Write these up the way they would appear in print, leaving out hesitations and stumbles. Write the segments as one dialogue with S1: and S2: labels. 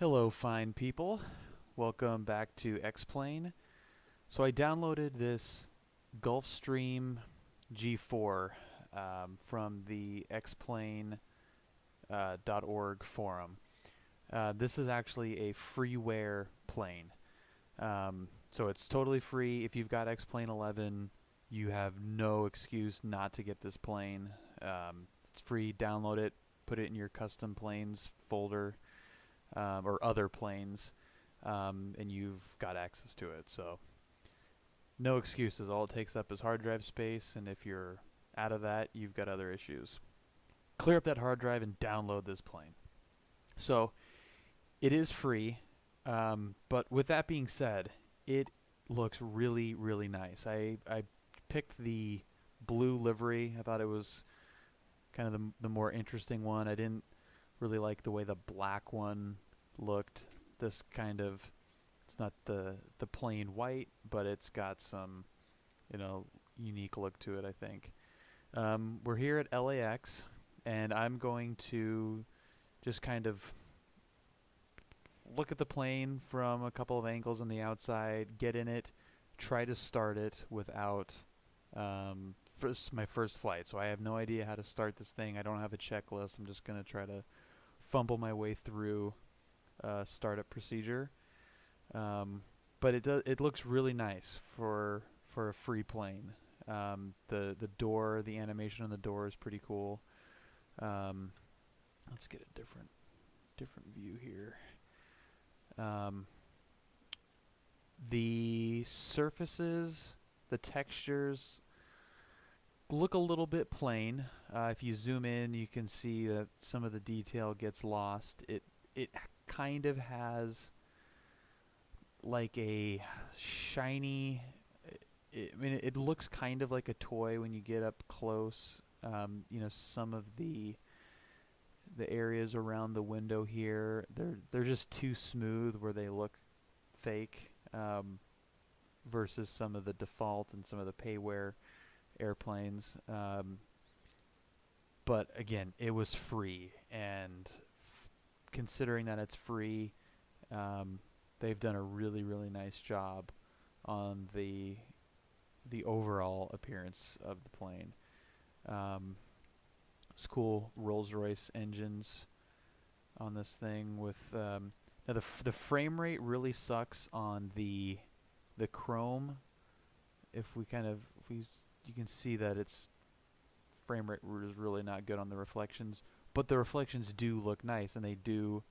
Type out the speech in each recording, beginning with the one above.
S1: Hello, fine people. Welcome back to X-Plane. So I downloaded this Gulfstream G4 from the xplane.org forum. This is actually a freeware plane. So it's totally free. If you've got X-Plane 11, you have no excuse not to get this plane. It's free. Download it. Put it in your custom planes folder. Or other planes, and you've got access to it. So no excuses. All it takes up is hard drive space, and if you're out of that, you've got other issues. Clear up that hard drive and download this plane. So it is free, but with that being said, it looks really, really nice. I picked the blue livery. I thought it was kind of the more interesting one. I didn't really like the way the black one looked. This kind of, it's not the plain white, but it's got some, unique look to it, I think. We're here at LAX, and I'm going to just kind of look at the plane from a couple of angles on the outside, get in it, try to start it without my first flight. So I have no idea how to start this thing. I don't have a checklist. I'm just going to try to fumble my way through startup procedure, but it looks really nice for a free plane. The door, the animation on the door is pretty cool. Let's get a different view here. The surfaces, the textures look a little bit plain. If you zoom in, you can see that some of the detail gets lost. It kind of has like a shiny. It looks kind of like a toy when you get up close. Some of the areas around the window here, they're just too smooth where they look fake, versus some of the default and some of the payware airplanes. But again, it was free, and considering that it's free, they've done a really, really nice job on the overall appearance of the plane. It's cool Rolls-Royce engines on this thing with now the frame rate really sucks on the chrome. You can see that its frame rate is really not good on the reflections, but the reflections do look nice, and they do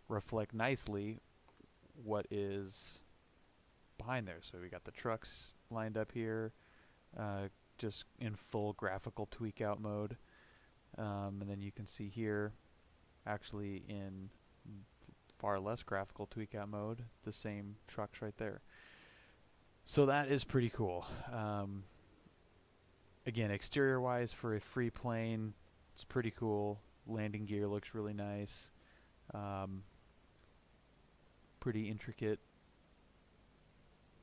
S1: reflect nicely what is behind there. So we got the trucks lined up here, just in full graphical tweak out mode, and then you can see here, actually in far less graphical tweak out mode, the same trucks right there. So that is pretty cool. Again, exterior wise, for a free plane, it's pretty cool. Landing gear looks really nice. Pretty intricate.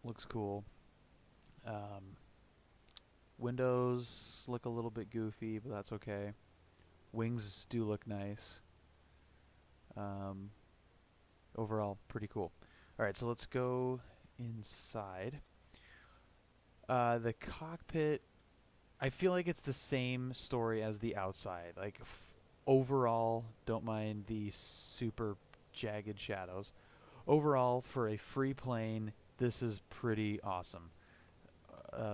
S1: Looks cool. Windows look a little bit goofy, but that's okay. Wings do look nice. Overall, pretty cool. Alright, so let's go inside. The cockpit, I feel like it's the same story as the outside. Like, overall, don't mind the super jagged shadows. Overall, for a free plane, this is pretty awesome.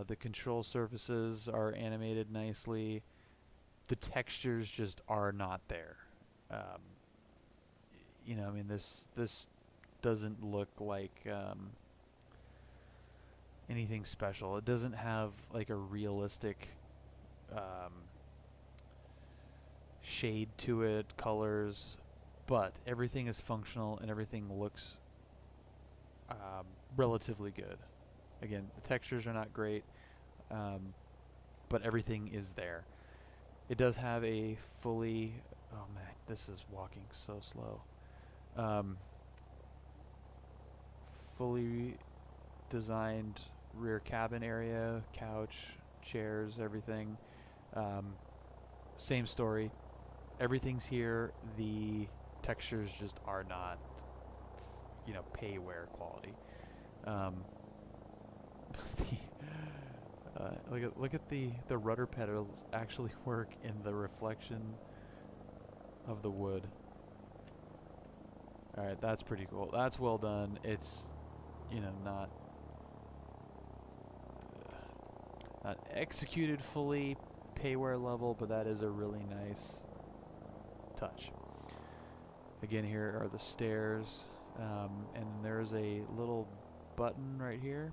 S1: The control surfaces are animated nicely. The textures just are not there. This doesn't look like anything special. It doesn't have like a realistic shade to it, colors, but everything is functional and everything looks relatively good. Again, the textures are not great, but everything is there. It does have a fully... Oh man, this is walking so slow. Fully designed rear cabin area, couch, chairs, everything. Same story. Everything's here. The textures just are not, you know, payware quality. Look at the rudder pedals actually work in the reflection of the wood. All right, that's pretty cool. That's well done. It's, you know, not executed fully payware level, but that is a really nice touch. Again, here are the stairs, and there's a little button right here.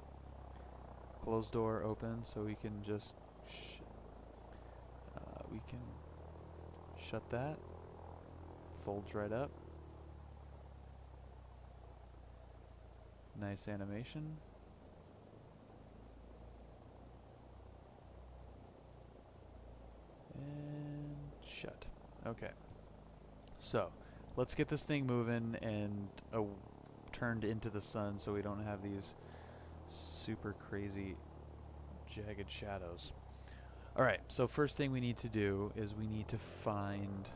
S1: Close door, open, so we can just we can shut that. Folds right up. Nice animation. And shut. Okay. So, let's get this thing moving and turned into the sun so we don't have these super crazy jagged shadows. Alright, so first thing we need to do is we need to find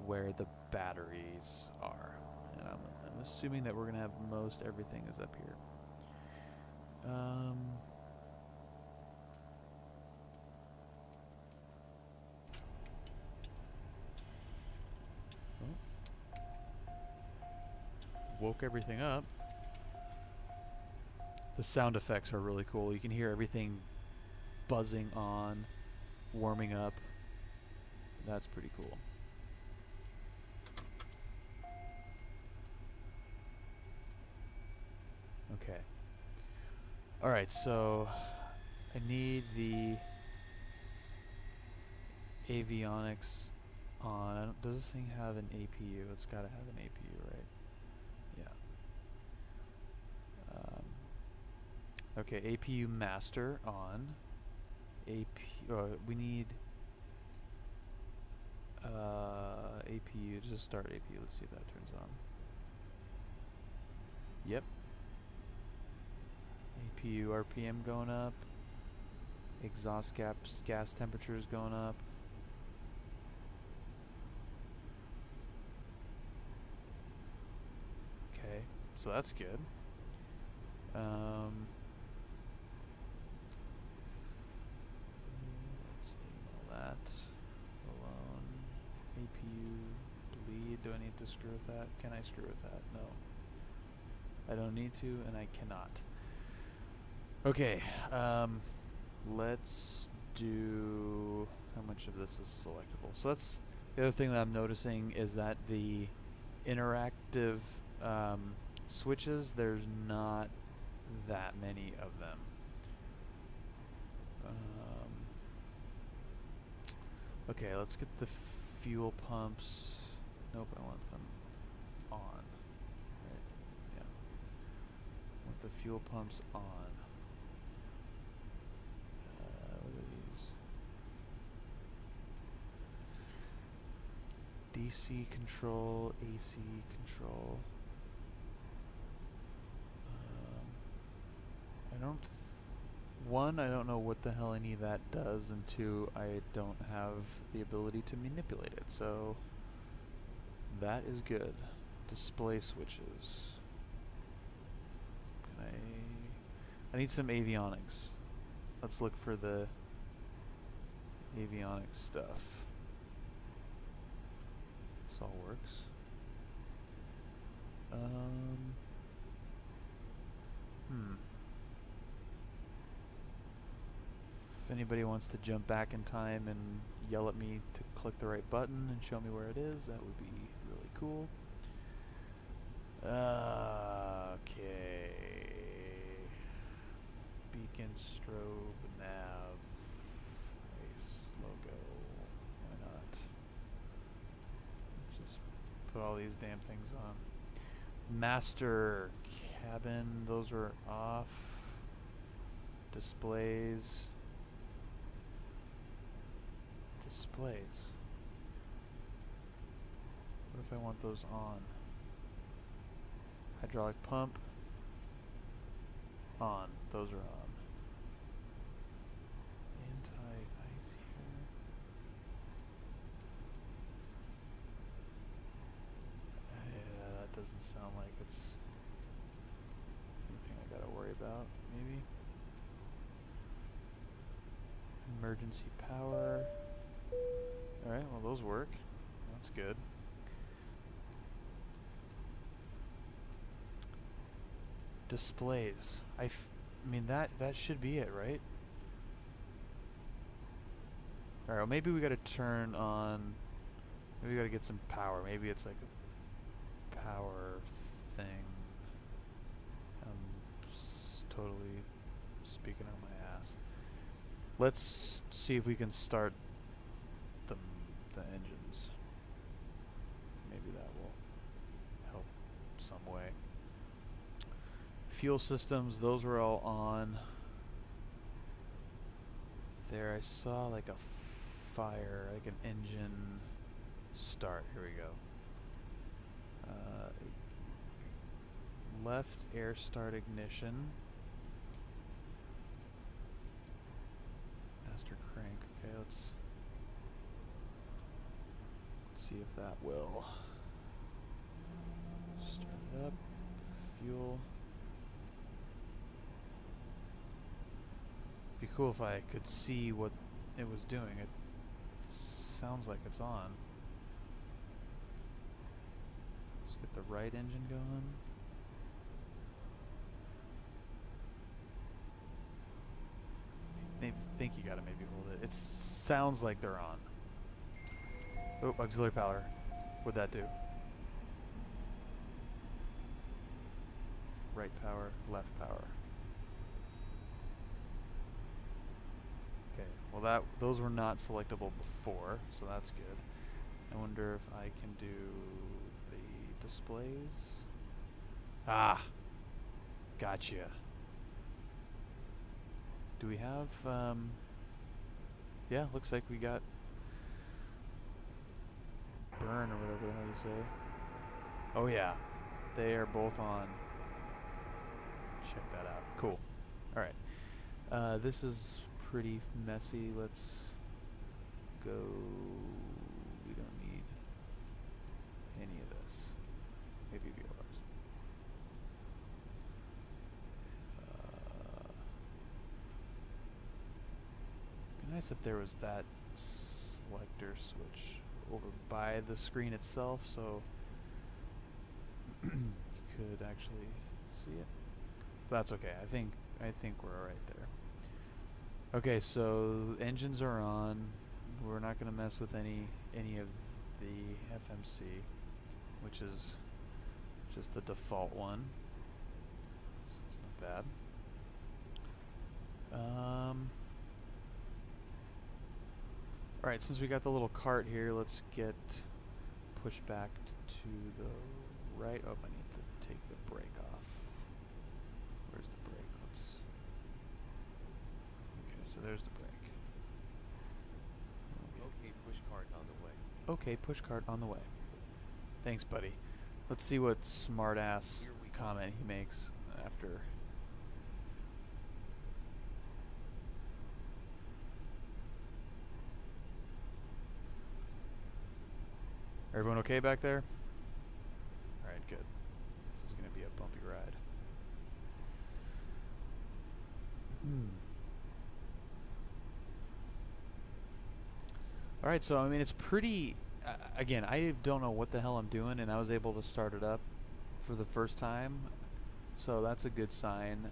S1: where the batteries are. And I'm assuming that we're going to have most everything is up here. Woke everything up. The sound effects are really cool. You can hear everything buzzing on, warming up. That's pretty cool. Okay. Alright, so I need the avionics on. Does this thing have an APU? It's got to have an APU, right? Okay, APU master on. We need APU. Just start APU. Let's see if that turns on. Yep. APU RPM going up. Exhaust gas temperature is going up. Okay, so that's good. Let's see, all that alone. APU bleed. Do I need to screw with that? Can I screw with that? No. I don't need to, and I cannot. Okay, let's do... How much of this is selectable? So that's the other thing that I'm noticing is that the interactive switches, there's not that many of them. Okay, let's get the fuel pumps. Nope, I want them on. Right? Yeah. I want the fuel pumps on. What are these? DC control, AC control. One, I don't know what the hell any of that does, and two, I don't have the ability to manipulate it, so that is good. Display switches. I need some avionics. Let's look for the avionics stuff. This all works. If anybody wants to jump back in time and yell at me to click the right button and show me where it is, that would be really cool. Okay. Beacon, strobe, nav, face, logo. Why not? Let's just put all these damn things on. Master cabin, those are off. Displays. Displays. What if I want those on? Hydraulic pump. On. Those are on. Anti-ice here. doesn't sound like it's anything I gotta worry about, maybe. Emergency power. Alright, well those work. That's good. Displays. I mean, that should be it, right? Alright, well maybe we gotta turn on... Maybe we gotta get some power. Maybe it's like a power thing. I'm totally speaking out my ass. Let's see if we can start the engines. Maybe that will help some way. Fuel systems, those were all on. There I saw like a fire, like an engine start. Here we go. Left air start ignition. Master crank. Okay, let's see if that will start it up. Fuel. Be cool if I could see what it was doing. It sounds like it's on. Let's get the right engine going. I think you gotta maybe hold it. It sounds like they're on. Oh, auxiliary power. What'd that do? Right power, left power. Okay, well those were not selectable before, so that's good. I wonder if I can do the displays. Ah, gotcha. Do we have, yeah, looks like we got burn or whatever the hell you say. Oh yeah, they are both on. Check that out. Cool. Alright. This is pretty messy. Let's go. We don't need any of this. Maybe VORs. Be nice if there was that selector switch over by the screen itself, so you could actually see it. But that's okay. I think we're all right there. Okay, so engines are on. We're not going to mess with any of the FMC, which is just the default one. So it's not bad. Alright, since we got the little cart here, let's get pushed back to the right. Oh, I need to take the brake off. Where's the brake? Let's... Okay, so there's the brake.
S2: Okay, push cart on the way.
S1: Okay, push cart on the way. Thanks, buddy. Let's see what smart-ass comment he makes after... Everyone okay back there? Alright, good. This is going to be a bumpy ride. Alright, so I mean it's pretty... again, I don't know what the hell I'm doing, and I was able to start it up for the first time. So that's a good sign.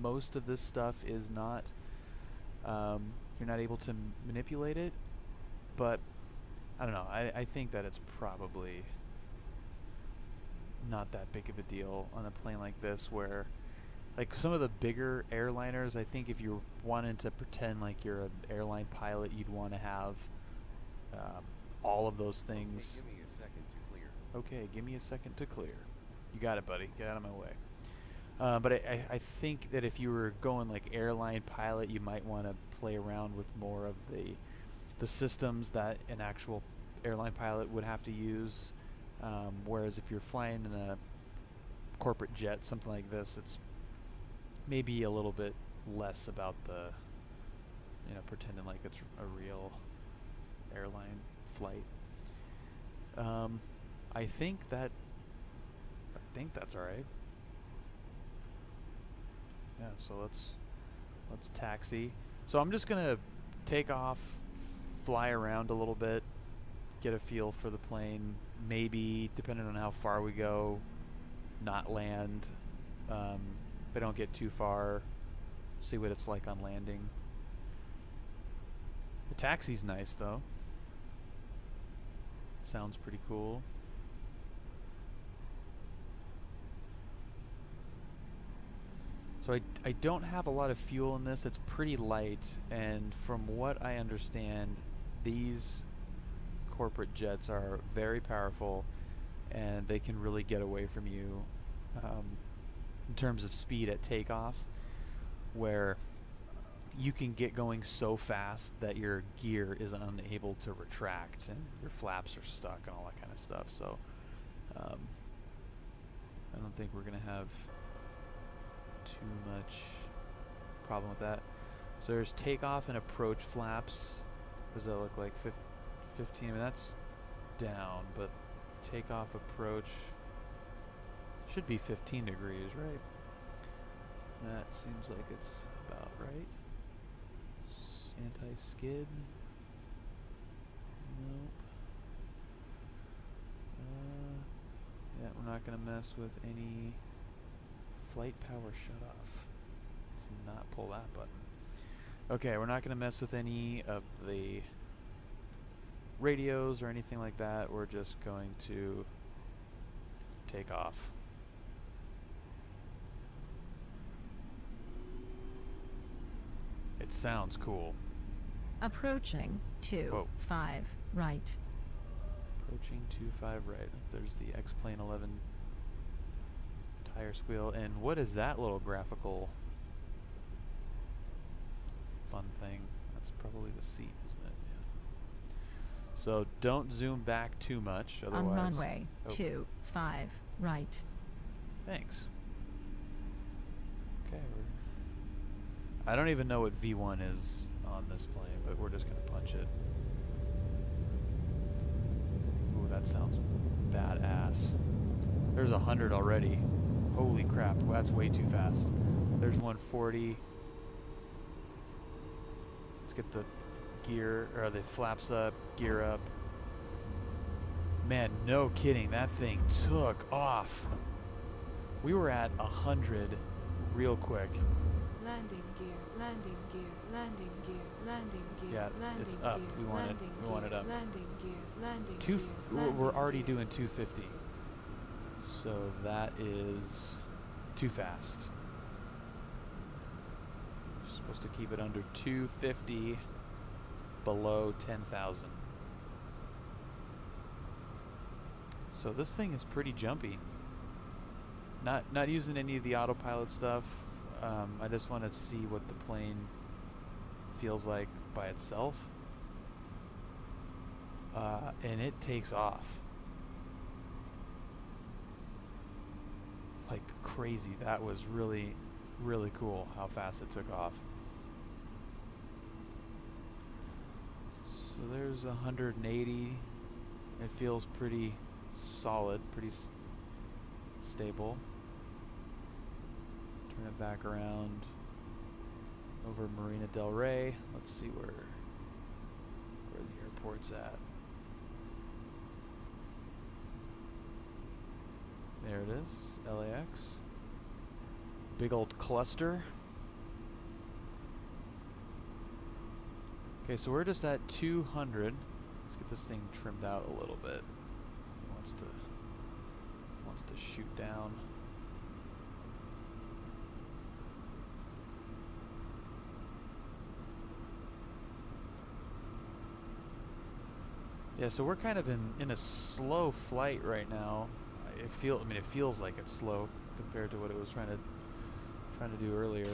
S1: Most of this stuff is not... you're not able to manipulate it, but... I don't know, I think that it's probably not that big of a deal on a plane like this, where like some of the bigger airliners, I think if you're wanting to pretend like you're an airline pilot, you'd want to have all of those things.
S2: Okay, give me a second to clear.
S1: Okay, give me a second to clear. You got it, buddy. Get out of my way. But I think that if you were going like airline pilot, you might want to play around with more of the systems that an actual airline pilot would have to use, whereas if you're flying in a corporate jet, something like this, it's maybe a little bit less about the, you know, pretending like it's a real airline flight. I think that think that's all right. Yeah, so let's taxi. So I'm just gonna take off, fly around a little bit, get a feel for the plane. Maybe, depending on how far we go, not land. If I don't get too far, see what it's like on landing. The taxi's nice though. Sounds pretty cool. So I don't have a lot of fuel in this. It's pretty light, and from what I understand, these corporate jets are very powerful, and they can really get away from you in terms of speed at takeoff, where you can get going so fast that your gear is unable to retract and your flaps are stuck and all that kind of stuff. So I don't think we're going to have too much problem with that. So there's takeoff and approach flaps. What does that look like? 15. I mean, that's down, but takeoff approach should be 15 degrees, right? That seems like it's about right. Anti-skid. Nope. Yeah, we're not going to mess with any flight power shut off. Let's not pull that button. Okay, we're not going to mess with any of the radios or anything like that. We're just going to take off. It sounds cool.
S3: Approaching 25 right.
S1: Approaching 25 right. There's the X-Plane 11 tire squeal. And what is that little graphical fun thing? That's probably the seat, isn't it? Yeah. So don't zoom back too much, otherwise.
S3: On runway 25 right.
S1: Thanks. Okay, I don't even know what V1 is on this plane, but we're just gonna punch it. Ooh, that sounds badass. There's 100 already. Holy crap, well, that's way too fast. There's 140. Let's get the gear, or the flaps up, gear up. Man, no kidding, that thing took off. We were at 100 real quick.
S4: Landing gear, landing gear, landing gear, landing gear.
S1: Yeah,
S4: landing
S1: it's up.
S4: Gear,
S1: We want it.
S4: landing
S1: We want it
S4: gear,
S1: up.
S4: Landing gear, landing
S1: Two.
S4: gear,
S1: We're
S4: landing
S1: already
S4: gear.
S1: doing 250. So that is too fast. We're supposed to keep it under 250, below 10,000. So this thing is pretty jumpy. Not using any of the autopilot stuff. I just want to see what the plane feels like by itself. And it takes off like crazy. That was really, really cool how fast it took off. So there's 180. It feels pretty solid, pretty stable. Turn it back around over Marina Del Rey. Let's see where the airport's at. There it is, LAX. Big old cluster. Okay, so we're just at 200. Let's get this thing trimmed out a little bit. It wants to shoot down. Yeah, so we're kind of in a slow flight right now. It feels like it's slow compared to what it was trying to do earlier.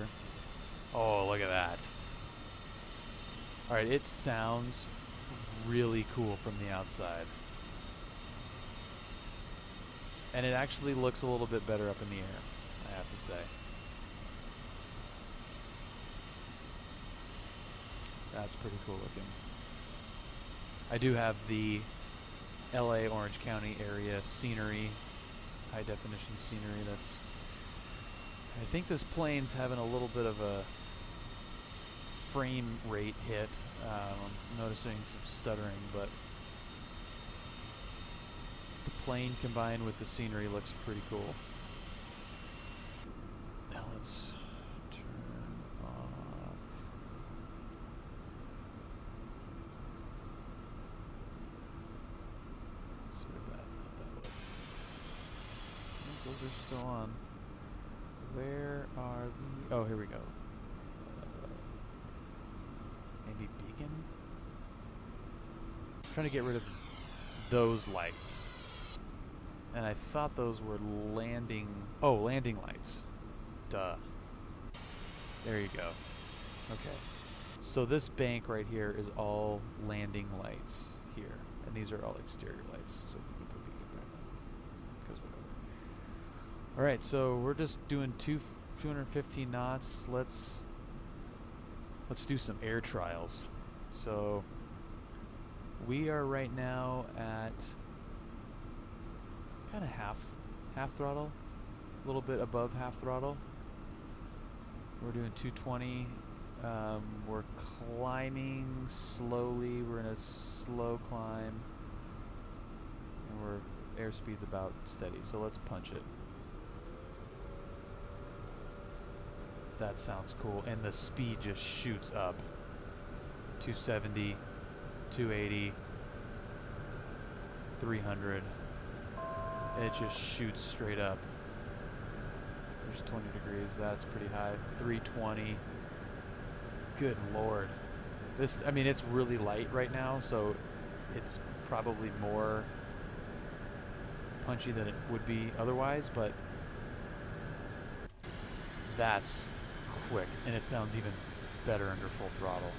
S1: Oh, look at that. All right, it sounds really cool from the outside. And it actually looks a little bit better up in the air, I have to say. That's pretty cool looking. I do have the LA Orange County area scenery high definition scenery. I think this plane's having a little bit of a frame rate hit. I'm noticing some stuttering, but the plane combined with the scenery looks pretty cool. Now let's turn off. Let's see what that look. Those are still on. Where are the... Oh, here we go. Maybe beacon? I'm trying to get rid of those lights. And I thought those were landing... Oh, landing lights. Duh. There you go. Okay. So this bank right here is all landing lights here. And these are all exterior lights. So we can put beacon right now. Because whatever. Alright, so we're just doing 215 knots. Let's do some air trials. So we are right now at kind of half throttle, a little bit above half throttle. We're doing 220. We're climbing slowly. We're in a slow climb, and airspeed's about steady. So let's punch it. That sounds cool, and the speed just shoots up. 270, 280, 300. It just shoots straight up. There's 20 degrees. That's pretty high. 320. Good Lord. I mean, it's really light right now, so it's probably more punchy than it would be otherwise, but that's quick, and it sounds even better under full throttle.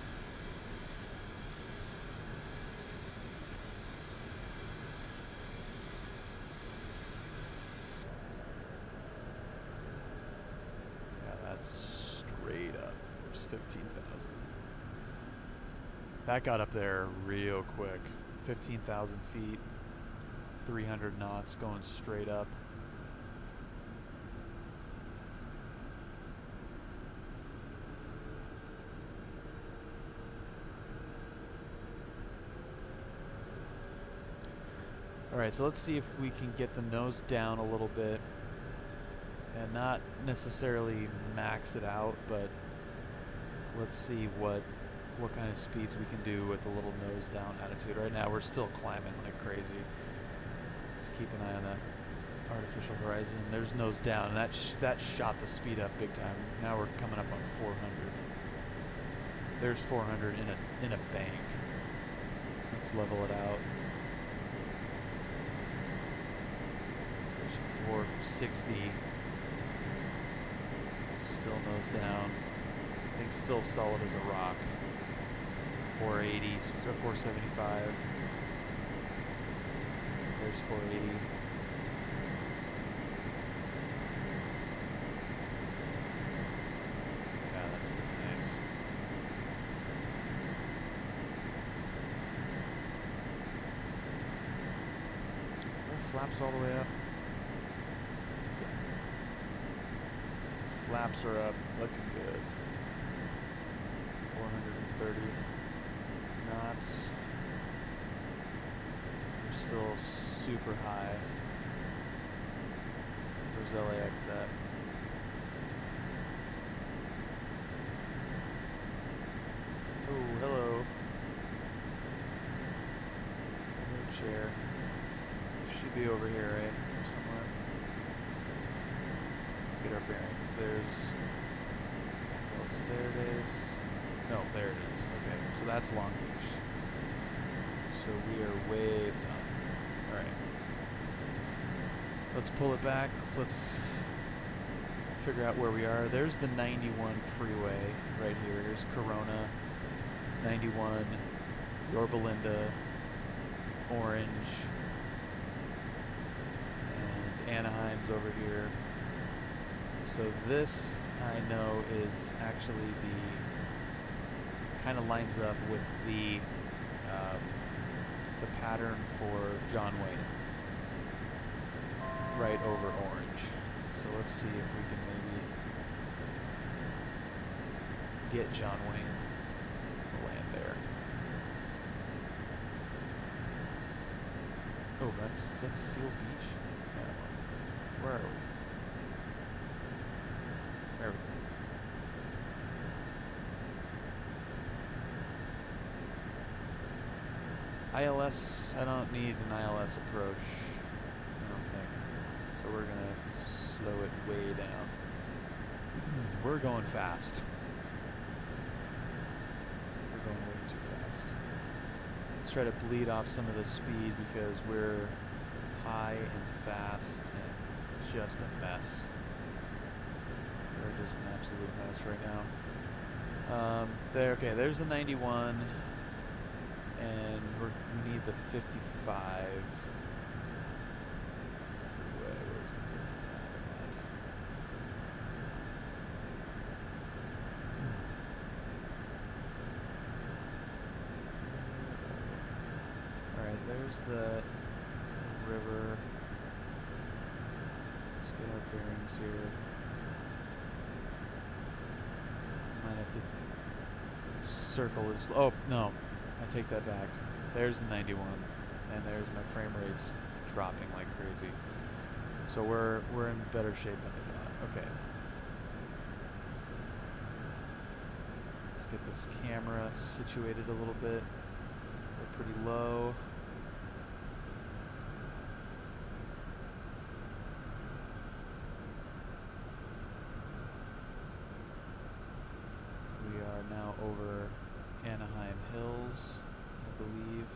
S1: Yeah, that's straight up. There's 15,000. That got up there real quick. 15,000 feet, 300 knots, going straight up. Alright, so let's see if we can get the nose down a little bit and not necessarily max it out, but let's see what kind of speeds we can do with a little nose down attitude. Right now we're still climbing like crazy. Let's keep an eye on that artificial horizon. There's nose down, and that shot the speed up big time. Now we're coming up on 400. There's 400 in a bank. Let's level it out. 460. Still nose down. I think still solid as a rock. 480 or 475. There's 480. Yeah, that's pretty nice. Flaps all the way up. Flaps are up, looking good. 430 knots. We're still super high. Where's LAX at? Oh, hello. Hello, chair. Should be over here, right? Somewhere. Let's get our bearings. There it is. No, there it is. Okay, so that's Long Beach. So we are way south. Alright. Let's pull it back. Let's figure out where we are. There's the 91 freeway right here. Here's Corona, 91, Yorba Linda, Orange, and Anaheim's over here. So this, I know, is actually kind of lines up with the pattern for John Wayne. right over orange. So let's see if we can maybe get John Wayne to land there. Oh, that's Seal Beach? Yeah. Where are we? There we go. ILS, I don't need an ILS approach, I don't think. So we're gonna slow it way down. We're going fast. We're going way too fast. Let's try to bleed off some of the speed because we're high and fast and just a mess. We're just an absolute mess right now. Okay, there's the 91. And we need the 55. Where's the 55 at? Alright, there's the river. Let's get our bearings here. Might have to circle this. Oh, no. I take that back. There's the 91, and there's my frame rates dropping like crazy. So we're in better shape than I thought. Okay. Let's get this camera situated a little bit. We're pretty low. We are now over Anaheim Hills, I believe.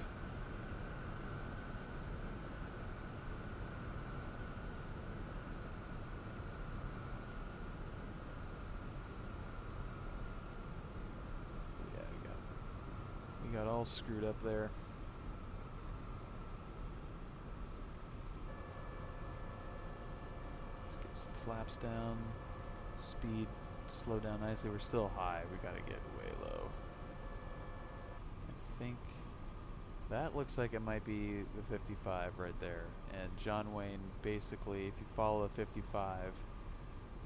S1: Yeah, we got all screwed up there. Let's get some flaps down. Speed slow down nicely. We're still high. We gotta get way low. I think that looks like it might be the 55 right there. And John Wayne, basically, if you follow a 55,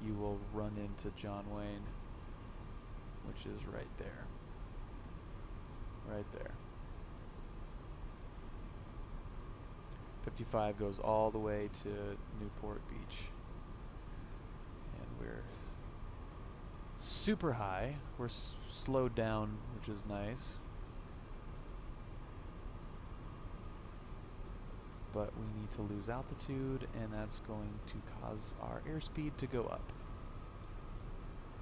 S1: you will run into John Wayne, which is right there. Right there. 55 goes all the way to Newport Beach. And we're super high. We're slowed down, which is nice. But we need to lose altitude, and that's going to cause our airspeed to go up.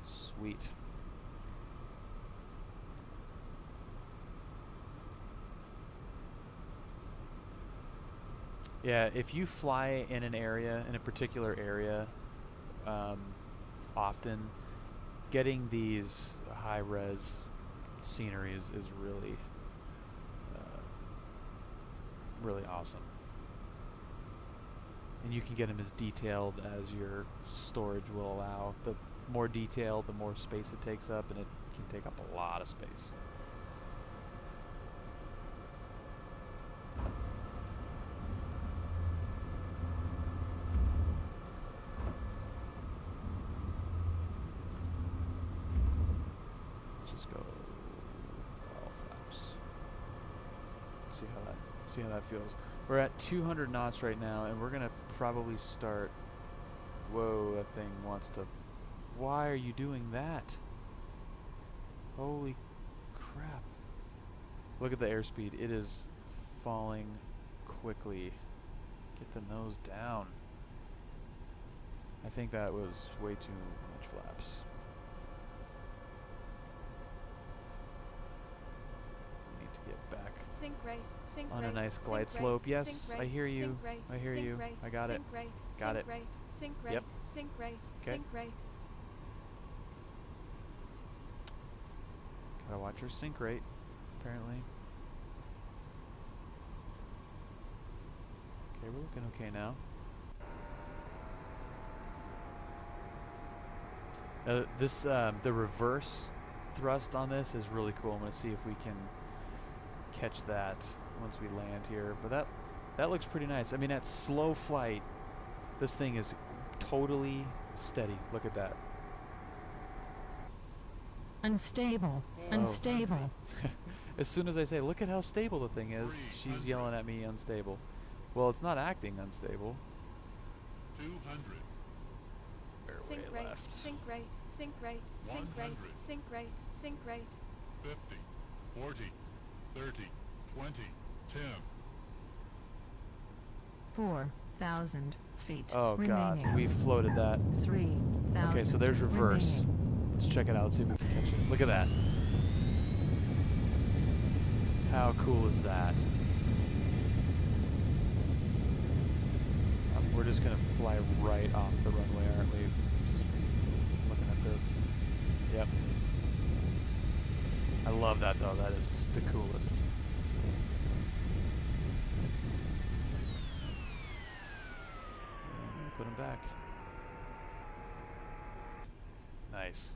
S1: Sweet. Yeah, if you fly in an area, in a particular area, often, getting these high-res sceneries is really, really awesome. And you can get them as detailed as your storage will allow. The more detailed, the more space it takes up, and it can take up a lot of space. Let's just go all flaps. See how that feels. We're at 200 knots right now, and we're gonna probably start. Whoa, that thing wants to. Why are you doing that? Holy crap. Look at the airspeed. It is falling quickly. Get the nose down. I think that was way too much flaps. Need to get back
S4: Sync rate, sync
S1: on a
S4: rate,
S1: nice
S4: sync
S1: glide
S4: rate,
S1: slope.
S4: sync
S1: Yes, I
S4: rate,
S1: hear you.
S4: sync rate,
S1: I hear
S4: sync
S1: you.
S4: rate,
S1: I got it.
S4: sync rate,
S1: Got
S4: sync
S1: it.
S4: rate, sync rate,
S1: Yep.
S4: sync rate,
S1: Okay.
S4: sync rate.
S1: Gotta watch your sync rate, apparently. Okay, we're looking okay now. The reverse thrust on this is really cool. I'm gonna see if we can catch that once we land here. But that looks pretty nice. I mean, at slow flight, This thing is totally steady. Look at that.
S3: Unstable. Unstable.
S1: As soon as I say, look at how stable the thing is, she's yelling at me unstable. Well, it's not acting unstable.
S5: 200.
S1: We're
S4: Sync
S1: way
S4: rate,
S1: left.
S4: sync rate, sync rate, sync rate,
S5: 100.
S4: sync rate, sync rate.
S5: 50, 40, 30, 20, 10.
S3: 4,000 feet.
S1: Oh god,
S3: remaining.
S1: we floated that.
S3: 3,000.
S1: Okay, so there's reverse.
S3: remaining.
S1: Let's check it out, see if we can catch it. Look at that. How cool is that? We're just gonna fly right off the runway, aren't we? Just looking at this. Yep. I love that though, that is the coolest. And put him back. Nice.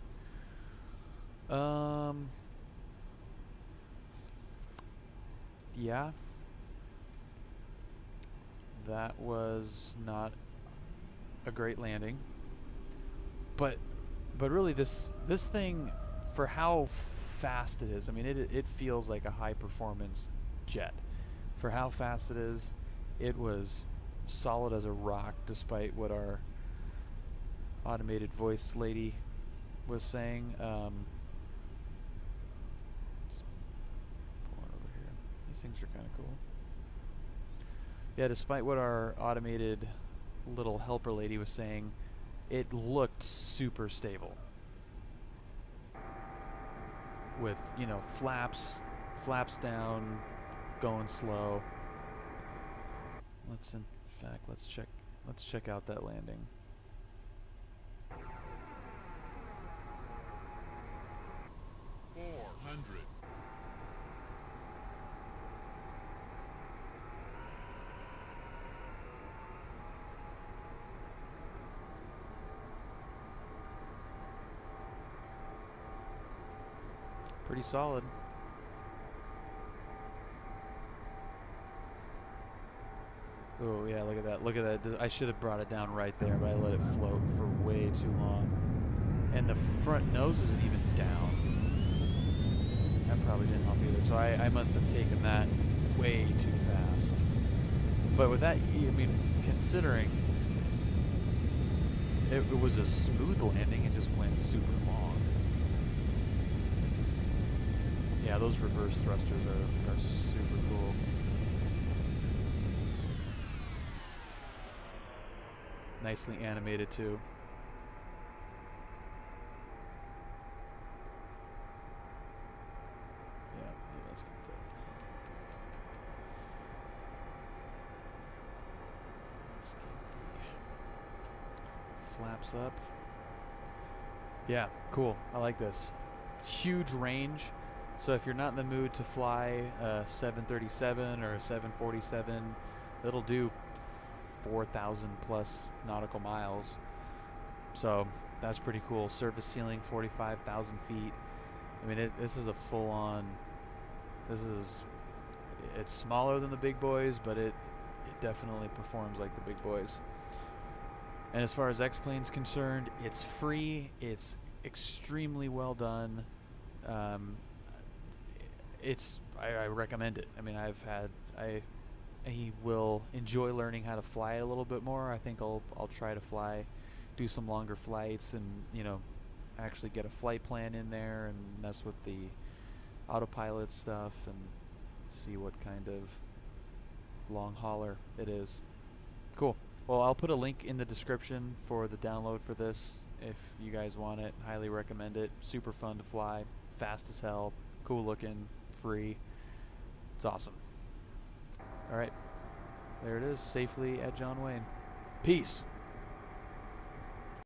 S1: Yeah. That was not a great landing. But really this thing, for how fast it is, I mean it feels like a high performance jet. For how fast it is, it was solid as a rock, despite what our automated voice lady was saying. Let's pull it over here. These things are kind of cool. Yeah, despite what our automated little helper lady was saying, it looked super stable. With, you know, flaps down, going slow. Let's check out that landing.
S5: 400.
S1: Pretty solid. Oh yeah, look at that. Look at that. I should have brought it down right there, but I let it float for way too long. And the front nose isn't even down. That probably didn't help either. So I must have taken that way too fast. But with that, I mean, considering it was a smooth landing, it just went super long. Yeah, those reverse thrusters are super cool. Nicely animated too. Yeah, let's get that. Let's get the flaps up. Yeah, cool. I like this. Huge range. So if you're not in the mood to fly a 737 or a 747, it'll do 4,000 plus nautical miles. So that's pretty cool. Surface ceiling 45,000 feet. I mean, this is a full-on. It's smaller than the big boys, but it definitely performs like the big boys. And as far as X-Plane's concerned, it's free. It's extremely well done. I recommend it. I mean, I will enjoy learning how to fly a little bit more. I think I'll try to do some longer flights, and you know, actually get a flight plan in there and mess with the autopilot stuff and see what kind of long hauler it is. Cool. Well, I'll put a link in the description for the download for this if you guys want it. Highly recommend it. Super fun to fly, fast as hell, cool looking, free. It's awesome. All right, there it is, safely at John Wayne. Peace.